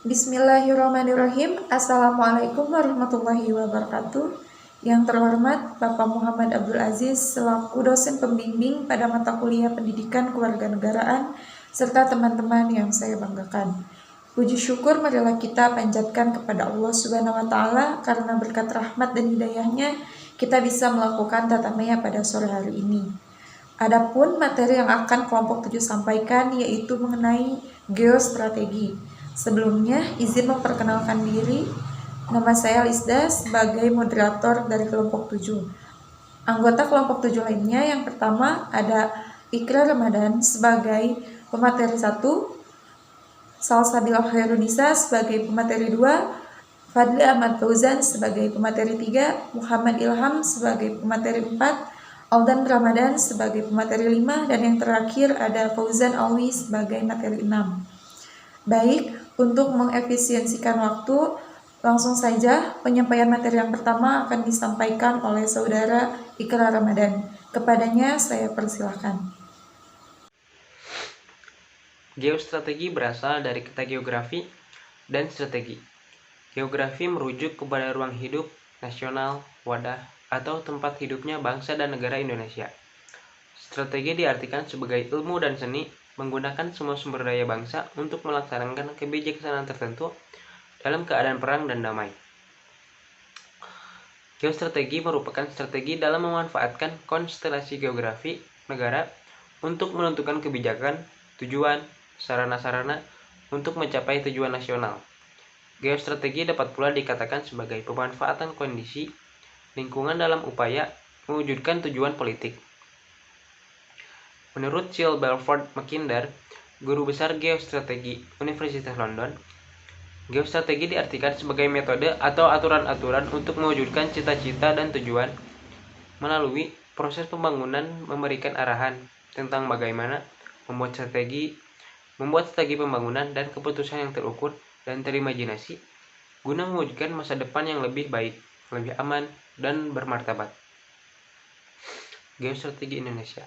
Bismillahirrahmanirrahim. Assalamualaikum warahmatullahi wabarakatuh. Yang terhormat Bapak Muhammad Abdul Aziz selaku dosen pembimbing pada mata kuliah Pendidikan Kewarganegaraan serta teman-teman yang saya banggakan. Puji syukur marilah kita panjatkan kepada Allah Subhanahu wa taala karena berkat rahmat dan hidayahnya kita bisa melakukan tatamaya pada sore hari ini. Adapun materi yang akan kelompok 7 sampaikan yaitu mengenai geostrategi. Sebelumnya, izin memperkenalkan diri. Nama saya Lisda sebagai moderator dari kelompok 7. Anggota kelompok 7 lainnya yang pertama ada Ikra Ramadan sebagai pemateri 1, Salsabila Khairunisa sebagai pemateri 2, Fadli Ahmad Fauzan sebagai pemateri 3, Muhammad Ilham sebagai pemateri 4, Aldan Ramadan sebagai pemateri 5, dan yang terakhir ada Fauzan Alwi sebagai materi 6. Baik, untuk mengefisiensikan waktu, langsung saja penyampaian materi yang pertama akan disampaikan oleh saudara Ikra Ramadan. Kepadanya saya persilahkan. Geostrategi berasal dari kata geografi dan strategi. Geografi merujuk kepada ruang hidup, nasional, wadah, atau tempat hidupnya bangsa dan negara Indonesia. Strategi diartikan sebagai ilmu dan seni menggunakan semua sumber daya bangsa untuk melaksanakan kebijaksanaan tertentu dalam keadaan perang dan damai. Geostrategi merupakan strategi dalam memanfaatkan konstelasi geografi negara untuk menentukan kebijakan, tujuan, sarana-sarana untuk mencapai tujuan nasional. Geostrategi dapat pula dikatakan sebagai pemanfaatan kondisi lingkungan dalam upaya mewujudkan tujuan politik. Menurut Sir Belford Mackinder, guru besar geostrategi Universitas London, geostrategi diartikan sebagai metode atau aturan-aturan untuk mewujudkan cita-cita dan tujuan melalui proses pembangunan memberikan arahan tentang bagaimana membuat strategi pembangunan dan keputusan yang terukur dan terimajinasi guna mewujudkan masa depan yang lebih baik, lebih aman, dan bermartabat. Geostrategi Indonesia.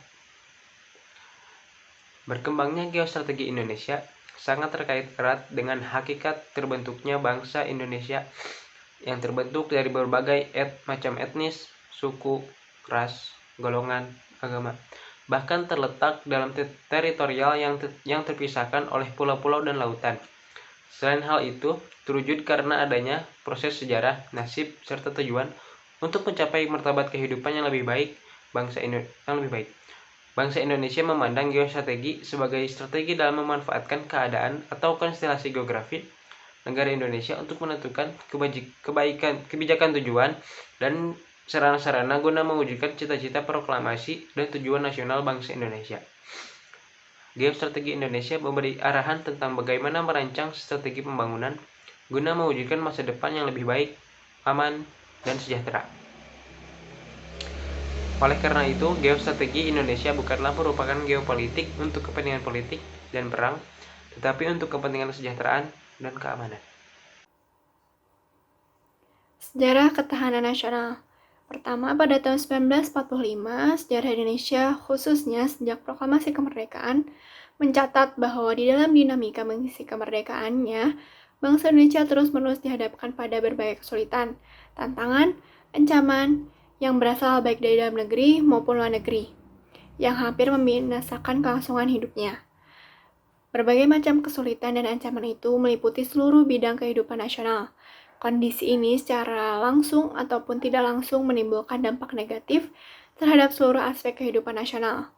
Berkembangnya geostrategi Indonesia sangat terkait erat dengan hakikat terbentuknya bangsa Indonesia yang terbentuk dari berbagai macam etnis, suku, ras, golongan, agama, bahkan terletak dalam teritorial yang terpisahkan oleh pulau-pulau dan lautan. Selain hal itu, terwujud karena adanya proses sejarah, nasib, serta tujuan untuk mencapai martabat kehidupan yang lebih baik Bangsa Indonesia memandang geostrategi sebagai strategi dalam memanfaatkan keadaan atau konstelasi geografi negara Indonesia untuk menentukan kebijakan tujuan dan sarana-sarana guna mewujudkan cita-cita proklamasi dan tujuan nasional bangsa Indonesia. Geostrategi Indonesia memberi arahan tentang bagaimana merancang strategi pembangunan guna mewujudkan masa depan yang lebih baik, aman, dan sejahtera. Oleh karena itu, geostrategi Indonesia bukanlah merupakan geopolitik untuk kepentingan politik dan perang, tetapi untuk kepentingan kesejahteraan dan keamanan. Sejarah Ketahanan Nasional. Pertama, pada tahun 1945, sejarah Indonesia, khususnya sejak proklamasi kemerdekaan, mencatat bahwa di dalam dinamika mengisi kemerdekaannya, bangsa Indonesia terus-menerus dihadapkan pada berbagai kesulitan, tantangan, ancaman, yang berasal baik dari dalam negeri maupun luar negeri, yang hampir membinasakan kelangsungan hidupnya. Berbagai macam kesulitan dan ancaman itu meliputi seluruh bidang kehidupan nasional. Kondisi ini secara langsung ataupun tidak langsung menimbulkan dampak negatif terhadap seluruh aspek kehidupan nasional,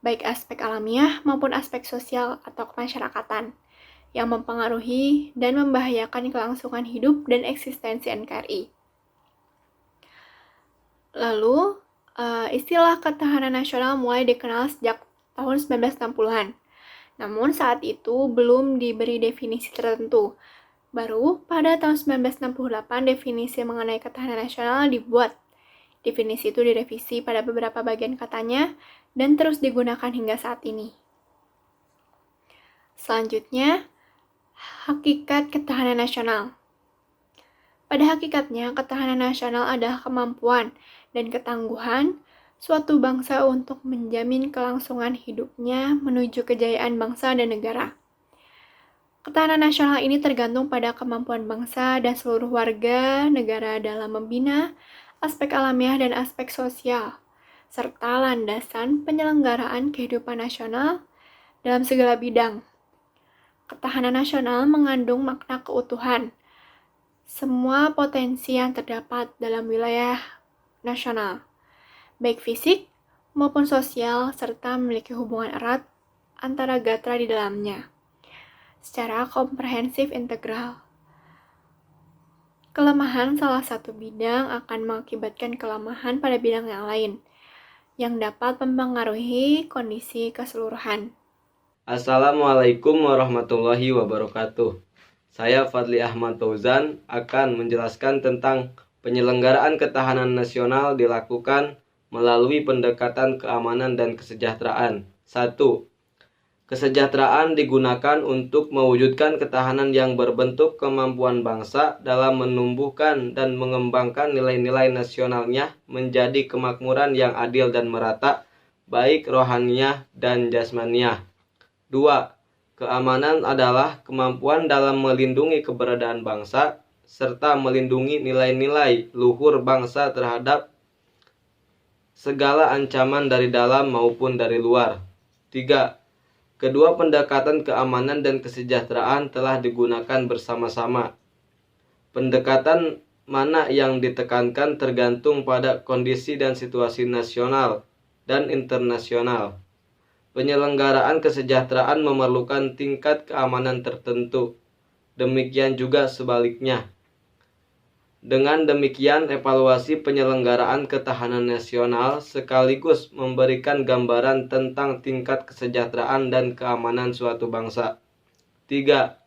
baik aspek alamiah maupun aspek sosial atau kemasyarakatan, yang mempengaruhi dan membahayakan kelangsungan hidup dan eksistensi NKRI. Lalu, istilah ketahanan nasional mulai dikenal sejak tahun 1960-an. Namun saat itu belum diberi definisi tertentu. Baru pada tahun 1968 definisi mengenai ketahanan nasional dibuat. Definisi itu direvisi pada beberapa bagian katanya dan terus digunakan hingga saat ini. Selanjutnya, hakikat ketahanan nasional. Pada hakikatnya, ketahanan nasional adalah kemampuan dan ketangguhan suatu bangsa untuk menjamin kelangsungan hidupnya menuju kejayaan bangsa dan negara. Ketahanan nasional ini tergantung pada kemampuan bangsa dan seluruh warga negara dalam membina aspek alamiah dan aspek sosial, serta landasan penyelenggaraan kehidupan nasional dalam segala bidang. Ketahanan nasional mengandung makna keutuhan, semua potensi yang terdapat dalam wilayah nasional, baik fisik maupun sosial, serta memiliki hubungan erat antara gatra di dalamnya, secara komprehensif integral. Kelemahan salah satu bidang akan mengakibatkan kelemahan pada bidang yang lain, yang dapat mempengaruhi kondisi keseluruhan. Assalamualaikum warahmatullahi wabarakatuh. Saya Fadli Ahmad Fauzan akan menjelaskan tentang penyelenggaraan ketahanan nasional dilakukan melalui pendekatan keamanan dan kesejahteraan. 1. Kesejahteraan digunakan untuk mewujudkan ketahanan yang berbentuk kemampuan bangsa dalam menumbuhkan dan mengembangkan nilai-nilai nasionalnya menjadi kemakmuran yang adil dan merata, baik rohaniah dan jasmaniah. 2. Keamanan adalah kemampuan dalam melindungi keberadaan bangsa serta melindungi nilai-nilai luhur bangsa terhadap segala ancaman dari dalam maupun dari luar. 3. Kedua pendekatan keamanan dan kesejahteraan telah digunakan bersama-sama. Pendekatan mana yang ditekankan tergantung pada kondisi dan situasi nasional dan internasional. Penyelenggaraan kesejahteraan memerlukan tingkat keamanan tertentu. Demikian juga sebaliknya. Dengan demikian, evaluasi penyelenggaraan ketahanan nasional sekaligus memberikan gambaran tentang tingkat kesejahteraan dan keamanan suatu bangsa. 3.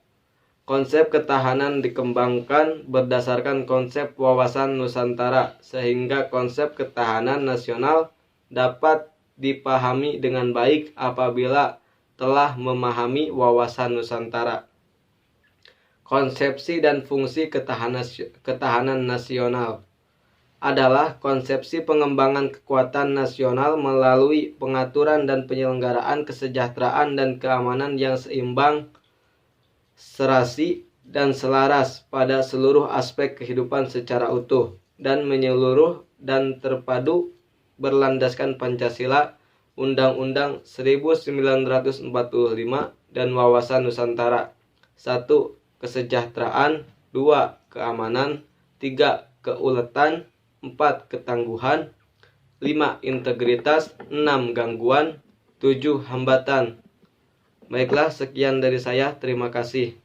Konsep ketahanan dikembangkan berdasarkan konsep wawasan Nusantara, sehingga konsep ketahanan nasional dapat dipahami dengan baik apabila telah memahami wawasan Nusantara. Konsepsi dan fungsi ketahanan nasional adalah konsepsi pengembangan kekuatan nasional melalui pengaturan dan penyelenggaraan kesejahteraan dan keamanan yang seimbang, serasi, dan selaras pada seluruh aspek kehidupan secara utuh dan menyeluruh dan terpadu berlandaskan Pancasila, Undang-Undang 1945, dan wawasan Nusantara. 1. Kesejahteraan. 2. Keamanan. 3. Keuletan. 4. Ketangguhan. 5. Integritas. 6. Gangguan. 7. Hambatan. Baiklah, sekian dari saya. Terima kasih.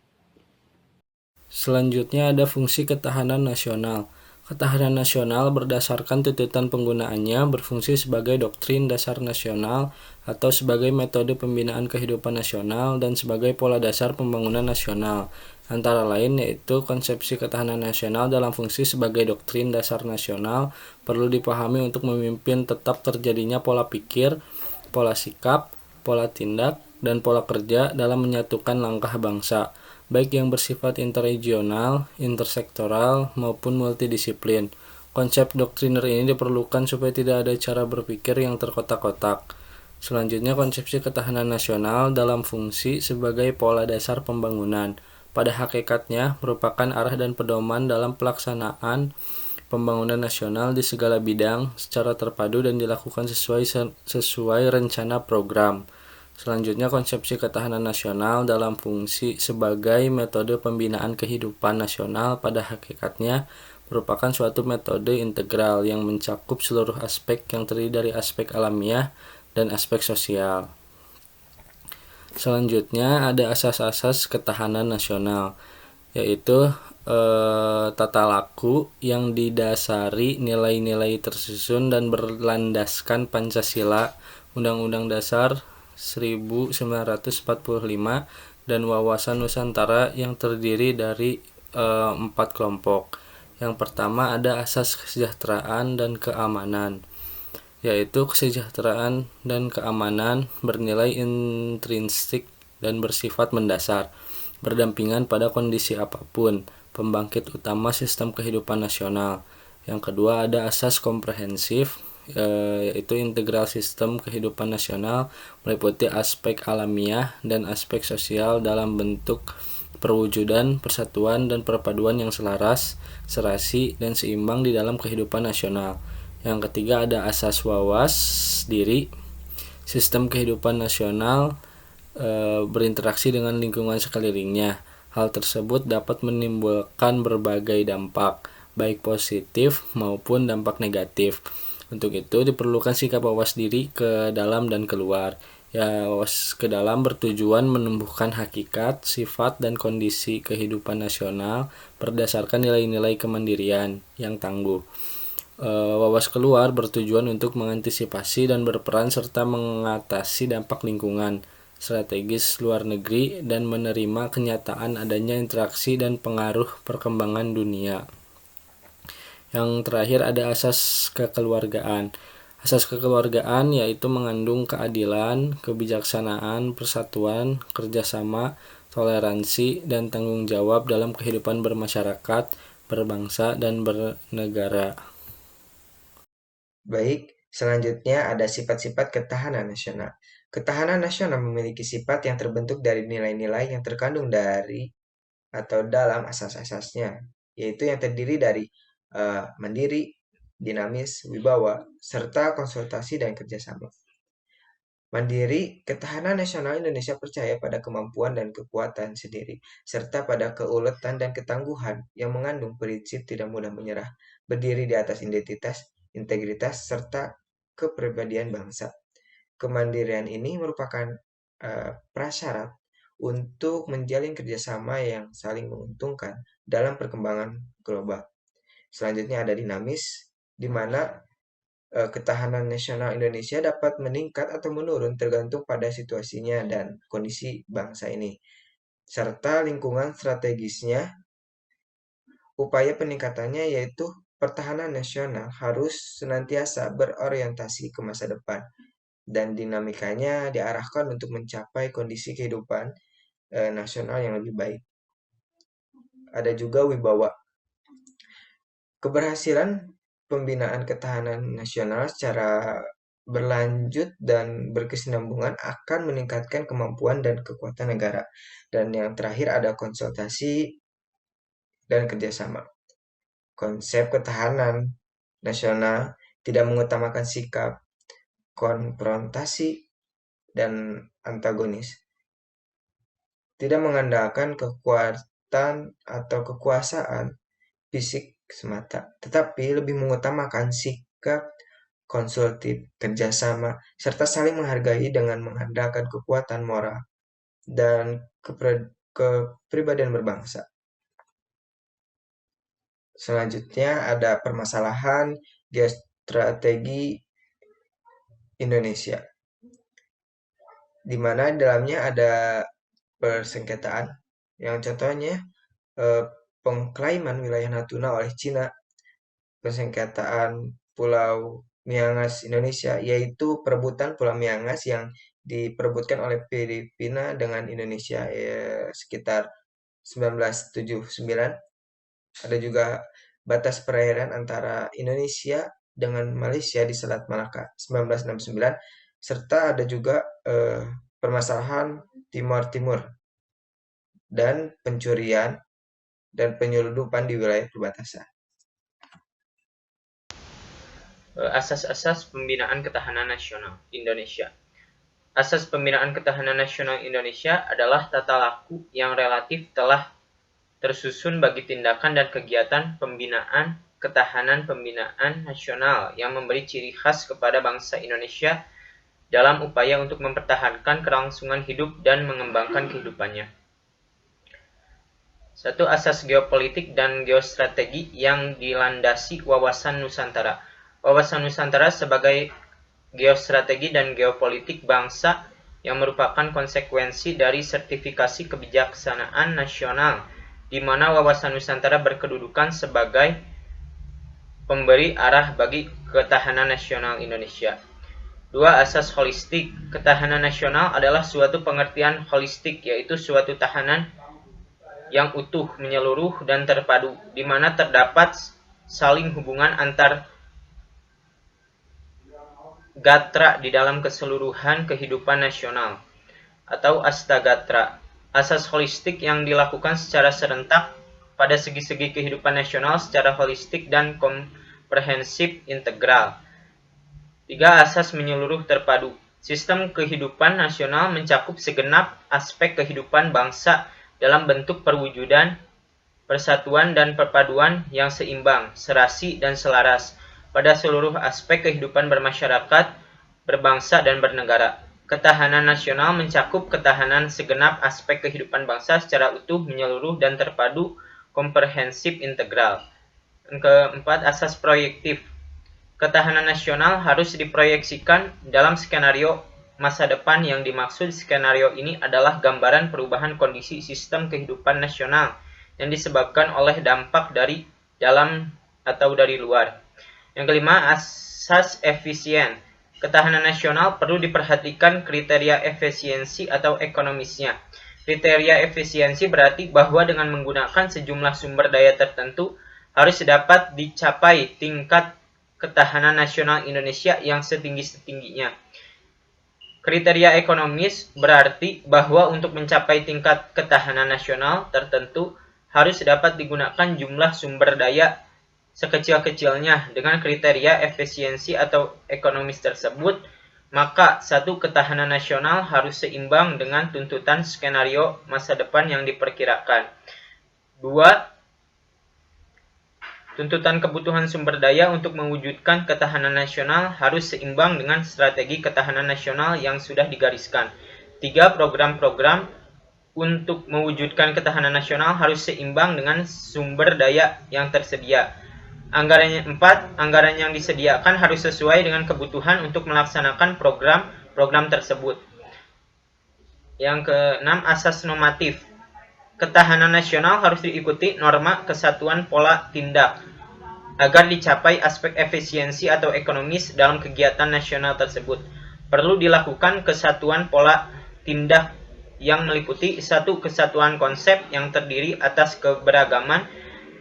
Selanjutnya ada fungsi ketahanan nasional. Ketahanan nasional berdasarkan tuntutan penggunaannya berfungsi sebagai doktrin dasar nasional atau sebagai metode pembinaan kehidupan nasional dan sebagai pola dasar pembangunan nasional. Antara lain yaitu konsepsi ketahanan nasional dalam fungsi sebagai doktrin dasar nasional perlu dipahami untuk memimpin tetap terjadinya pola pikir, pola sikap, pola tindak, dan pola kerja dalam menyatukan langkah bangsa, baik yang bersifat interregional, intersektoral, maupun multidisiplin. Konsep doktriner ini diperlukan supaya tidak ada cara berpikir yang terkotak-kotak. Selanjutnya, konsepsi ketahanan nasional dalam fungsi sebagai pola dasar pembangunan. Pada hakikatnya, merupakan arah dan pedoman dalam pelaksanaan pembangunan nasional di segala bidang secara terpadu dan dilakukan sesuai rencana program. Selanjutnya, konsepsi ketahanan nasional dalam fungsi sebagai metode pembinaan kehidupan nasional pada hakikatnya merupakan suatu metode integral yang mencakup seluruh aspek yang terdiri dari aspek alamiah dan aspek sosial. Selanjutnya, ada asas-asas ketahanan nasional, yaitu tata laku yang didasari nilai-nilai tersusun dan berlandaskan Pancasila, Undang-Undang Dasar 1945, dan wawasan Nusantara yang terdiri dari 4 kelompok. Yang pertama ada asas kesejahteraan dan keamanan, yaitu kesejahteraan dan keamanan bernilai intrinsik dan bersifat mendasar, berdampingan pada kondisi apapun, pembangkit utama sistem kehidupan nasional. Yang kedua ada asas komprehensif, yaitu integral sistem kehidupan nasional meliputi aspek alamiah dan aspek sosial dalam bentuk perwujudan, persatuan, dan perpaduan yang selaras, serasi, dan seimbang di dalam kehidupan nasional. Yang ketiga ada asas wawas diri. Sistem kehidupan nasional berinteraksi dengan lingkungan sekelilingnya. Hal tersebut dapat menimbulkan berbagai dampak, baik positif maupun dampak negatif. Untuk itu diperlukan sikap awas diri ke dalam dan keluar. Ya, awas ke dalam bertujuan menumbuhkan hakikat, sifat, dan kondisi kehidupan nasional berdasarkan nilai-nilai kemandirian yang tangguh. Wawas keluar bertujuan untuk mengantisipasi dan berperan serta mengatasi dampak lingkungan, strategis luar negeri, dan menerima kenyataan adanya interaksi dan pengaruh perkembangan dunia. Yang terakhir ada asas kekeluargaan. Asas kekeluargaan yaitu mengandung keadilan, kebijaksanaan, persatuan, kerjasama, toleransi, dan tanggung jawab dalam kehidupan bermasyarakat, berbangsa, dan bernegara. Baik, selanjutnya ada sifat-sifat ketahanan nasional. Ketahanan nasional memiliki sifat yang terbentuk dari nilai-nilai yang terkandung dari atau dalam asas-asasnya, yaitu yang terdiri dari mandiri, dinamis, wibawa, serta konsultasi dan kerjasama. Mandiri, ketahanan nasional Indonesia percaya pada kemampuan dan kekuatan sendiri, serta pada keuletan dan ketangguhan yang mengandung prinsip tidak mudah menyerah, berdiri di atas identitas, integritas, serta kepribadian bangsa. Kemandirian ini merupakan prasyarat untuk menjalin kerjasama yang saling menguntungkan dalam perkembangan global. Selanjutnya ada dinamis, di mana ketahanan nasional Indonesia dapat meningkat atau menurun tergantung pada situasinya dan kondisi bangsa ini, serta lingkungan strategisnya. Upaya peningkatannya yaitu pertahanan nasional harus senantiasa berorientasi ke masa depan dan dinamikanya diarahkan untuk mencapai kondisi kehidupan nasional yang lebih baik. Ada juga wibawa. Keberhasilan pembinaan ketahanan nasional secara berlanjut dan berkesinambungan akan meningkatkan kemampuan dan kekuatan negara. Dan yang terakhir ada konsultasi dan kerjasama. Konsep ketahanan nasional tidak mengutamakan sikap konfrontasi dan antagonis, tidak mengandalkan kekuatan atau kekuasaan fisik semata, tetapi lebih mengutamakan sikap konsultif, kerjasama, serta saling menghargai dengan mengandalkan kekuatan moral dan kepribadian berbangsa. Selanjutnya ada permasalahan geostrategi Indonesia, di mana di dalamnya ada persengketaan, yang contohnya pengklaiman wilayah Natuna oleh Cina, persengketaan Pulau Miangas Indonesia, yaitu perebutan Pulau Miangas yang diperebutkan oleh Filipina dengan Indonesia sekitar 1979. Ada juga batas perairan antara Indonesia dengan Malaysia di Selat Malaka 1969, serta ada juga permasalahan Timor Timur dan pencurian dan penyelundupan di wilayah perbatasan. Asas-asas pembinaan ketahanan nasional Indonesia. Asas pembinaan ketahanan nasional Indonesia adalah tata laku yang relatif telah tersusun bagi tindakan dan kegiatan pembinaan pembinaan nasional yang memberi ciri khas kepada bangsa Indonesia dalam upaya untuk mempertahankan kelangsungan hidup dan mengembangkan kehidupannya. Satu, asas geopolitik dan geostrategi yang dilandasi wawasan Nusantara. Wawasan Nusantara sebagai geostrategi dan geopolitik bangsa yang merupakan konsekuensi dari sertifikasi kebijaksanaan nasional, di mana wawasan Nusantara berkedudukan sebagai pemberi arah bagi ketahanan nasional Indonesia. Dua, asas holistik. Ketahanan nasional adalah suatu pengertian holistik, yaitu suatu tahanan yang utuh, menyeluruh, dan terpadu, di mana terdapat saling hubungan antar gatra di dalam keseluruhan kehidupan nasional, atau astagatra. asas holistik yang dilakukan secara serentak pada segi-segi kehidupan nasional secara holistik dan komprehensif integral. 3. Asas menyeluruh terpadu. Sistem kehidupan nasional mencakup segenap aspek kehidupan bangsa dalam bentuk perwujudan, persatuan dan perpaduan yang seimbang, serasi dan selaras pada seluruh aspek kehidupan bermasyarakat, berbangsa dan bernegara. Ketahanan nasional mencakup ketahanan segenap aspek kehidupan bangsa secara utuh, menyeluruh, dan terpadu, komprehensif integral. Yang keempat, asas proyektif. Ketahanan nasional harus diproyeksikan dalam skenario masa depan. Yang dimaksud skenario ini adalah gambaran perubahan kondisi sistem kehidupan nasional yang disebabkan oleh dampak dari dalam atau dari luar. Yang kelima, asas efisien. Ketahanan nasional perlu diperhatikan kriteria efisiensi atau ekonomisnya. Kriteria efisiensi berarti bahwa dengan menggunakan sejumlah sumber daya tertentu harus dapat dicapai tingkat ketahanan nasional Indonesia yang setinggi-tingginya. Kriteria ekonomis berarti bahwa untuk mencapai tingkat ketahanan nasional tertentu harus dapat digunakan jumlah sumber daya sekecil-kecilnya. Dengan kriteria efisiensi atau ekonomis tersebut, maka satu, ketahanan nasional harus seimbang dengan tuntutan skenario masa depan yang diperkirakan. 2. Tuntutan kebutuhan sumber daya untuk mewujudkan ketahanan nasional harus seimbang dengan strategi ketahanan nasional yang sudah digariskan. 3. Program-program untuk mewujudkan ketahanan nasional harus seimbang dengan sumber daya yang tersedia. 4. Anggaran yang disediakan harus sesuai dengan kebutuhan untuk melaksanakan program tersebut. Yang ke-6, asas normatif. Ketahanan nasional harus diikuti norma kesatuan pola tindak agar dicapai aspek efisiensi atau ekonomis dalam kegiatan nasional tersebut. Perlu dilakukan kesatuan pola tindak yang meliputi satu, kesatuan konsep yang terdiri atas keberagaman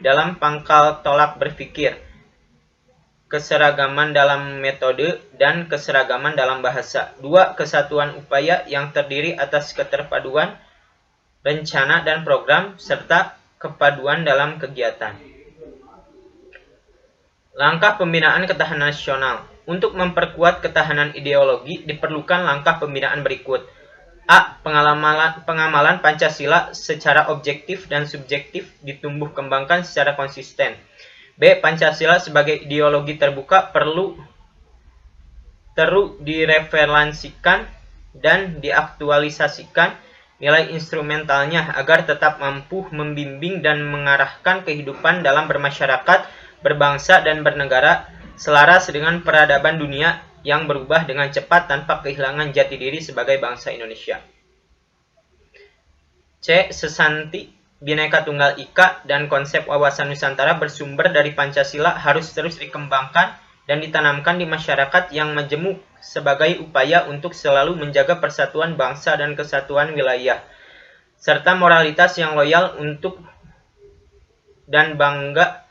dalam pangkal tolak berpikir, keseragaman dalam metode, dan keseragaman dalam bahasa. 2. Kesatuan upaya yang terdiri atas keterpaduan rencana dan program, serta kepaduan dalam kegiatan. Langkah pembinaan ketahanan nasional. Untuk memperkuat ketahanan ideologi, diperlukan langkah pembinaan berikut. A. Pengamalan Pancasila secara objektif dan subjektif ditumbuh kembangkan secara konsisten. B. Pancasila sebagai ideologi terbuka perlu direferensikan dan diaktualisasikan nilai instrumentalnya agar tetap mampu membimbing dan mengarahkan kehidupan dalam bermasyarakat, berbangsa, dan bernegara selaras dengan peradaban dunia yang berubah dengan cepat tanpa kehilangan jati diri sebagai bangsa Indonesia. C. Sesanti Bhinneka Tunggal Ika dan konsep wawasan Nusantara bersumber dari Pancasila harus terus dikembangkan dan ditanamkan di masyarakat yang majemuk sebagai upaya untuk selalu menjaga persatuan bangsa dan kesatuan wilayah, serta moralitas yang loyal untuk dan bangga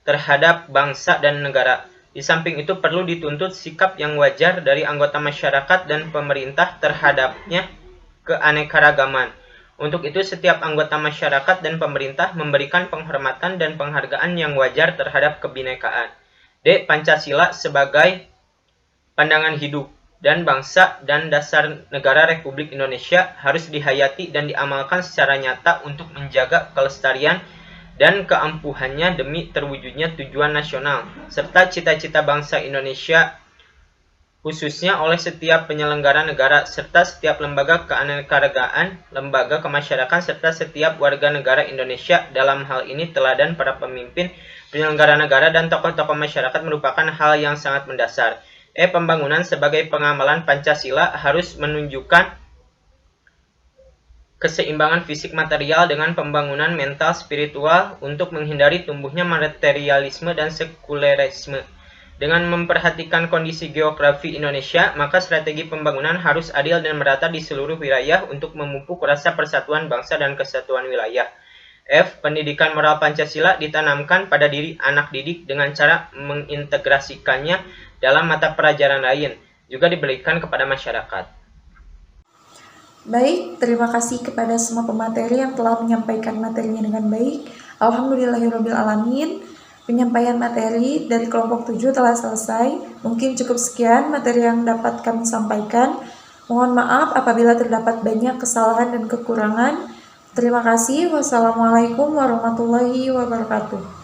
terhadap bangsa dan negara. Di samping itu perlu dituntut sikap yang wajar dari anggota masyarakat dan pemerintah terhadapnya keanekaragaman. Untuk itu setiap anggota masyarakat dan pemerintah memberikan penghormatan dan penghargaan yang wajar terhadap kebinekaan. D. Pancasila sebagai pandangan hidup dan bangsa dan dasar negara Republik Indonesia harus dihayati dan diamalkan secara nyata untuk menjaga kelestarian dan keampuhannya demi terwujudnya tujuan nasional, serta cita-cita bangsa Indonesia, khususnya oleh setiap penyelenggara negara, serta setiap lembaga keanekaragaman, lembaga kemasyarakatan, serta setiap warga negara Indonesia. Dalam hal ini, teladan para pemimpin, penyelenggara negara, dan tokoh-tokoh masyarakat merupakan hal yang sangat mendasar. E. Pembangunan sebagai pengamalan Pancasila harus menunjukkan keseimbangan fisik material dengan pembangunan mental spiritual untuk menghindari tumbuhnya materialisme dan sekulerisme. Dengan memperhatikan kondisi geografi Indonesia, maka strategi pembangunan harus adil dan merata di seluruh wilayah untuk memupuk rasa persatuan bangsa dan kesatuan wilayah. F. Pendidikan moral Pancasila ditanamkan pada diri anak didik dengan cara mengintegrasikannya dalam mata pelajaran lain, juga diberikan kepada masyarakat. Baik, terima kasih kepada semua pemateri yang telah menyampaikan materinya dengan baik. Alhamdulillahirrabbilalamin. Penyampaian materi dari kelompok 7 telah selesai. Mungkin cukup sekian materi yang dapat kami sampaikan. Mohon maaf apabila terdapat banyak kesalahan dan kekurangan. Terima kasih. Wassalamualaikum warahmatullahi wabarakatuh.